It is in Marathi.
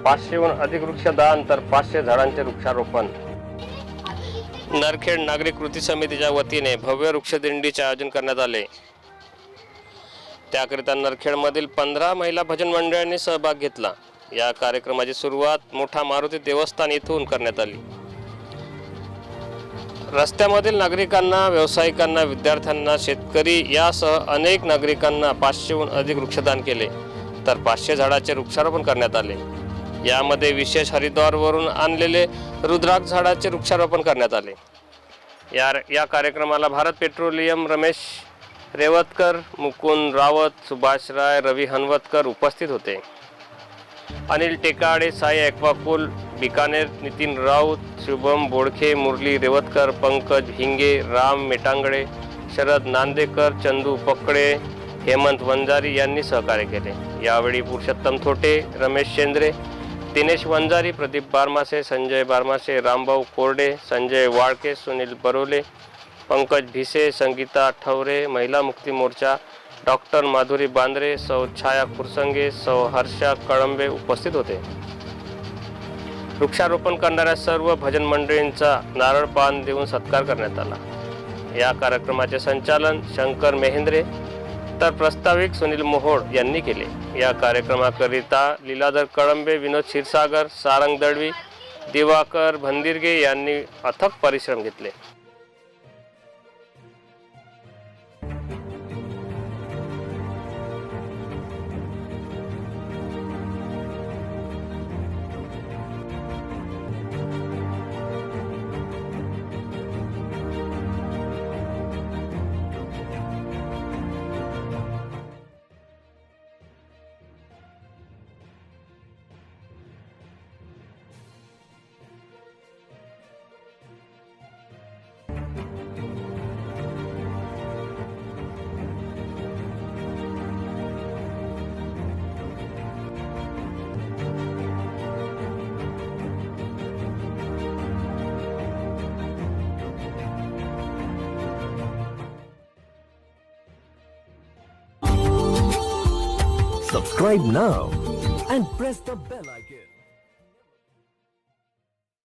500हून अधिक वृक्षदान तर 500 झाडांचे वृक्षारोपण. नरखेड नागरिक कृती समितीच्या वतीने भव्य वृक्षदिंडीचे आयोजन करण्यात आले. त्याकरिता नरखेडमधील 15 महिला भजन मंडळांनी सहभाग घेतला. या कार्यक्रमाची सुरुवात मोठा मारुती देवस्थान येथून करण्यात आली. रस्त्यामधील नागरिकांना, व्यावसायिकांना, विद्यार्थ्यांना, शेतकरी यासह अनेक नागरिकांना 500हून अधिक वृक्षदान केले तर 500 झाडाचे वृक्षारोपण करण्यात आले. यामध्ये विशेष हरिद्वारवरून आणलेले रुद्राक्ष झाडाचे वृक्षारोपण करण्यात आले. या कार्यक्रमाला भारत पेट्रोलियम रमेश रेवतकर, मुकुंद रावत, सुभाष राय, रवी हनवतकर उपस्थित होते. अनिल टेकाडे, साई ॲक्वाकूल बिकानेर, नितीन राऊत, शुभम बोडखे, मुरली रेवतकर, पंकज हिंगे, राम मेटांगडे, शरद नांदेकर, चंदू पकडे, हेमंत वंजारी यांनी सहकार्य केले. यावेळी पुरुषोत्तम थोटे, रमेश शेंद्रे, दिनेश वंजारी, प्रदीप बारमासे, संजय बारमासे, रामभाऊ कोरडे, संजय वाळके, सुनील बरोले, पंकज भिसे, संगीता ठवरे, महिला मुक्ती मोर्चा, डॉक्टर माधुरी बांद्रे, सौ छाया खुरसंगे, सौ हर्षा कळंबे उपस्थित होते. वृक्षारोपण करणाऱ्या सर्व भजन मंडळींचा नारळ पान देऊन सत्कार करण्यात आला. या कार्यक्रमाचे संचालन शंकर मेहेंद्रे तर प्रास्ताविक सुनील मोहोळ यांनी केले. या कार्यक्रमाकरिता लीलाधर कळंबे, विनोद क्षीरसागर, सारंग दळवी, दिवाकर भंदिरगे यांनी अथक परिश्रम घेतले. Subscribe now and press the bell icon.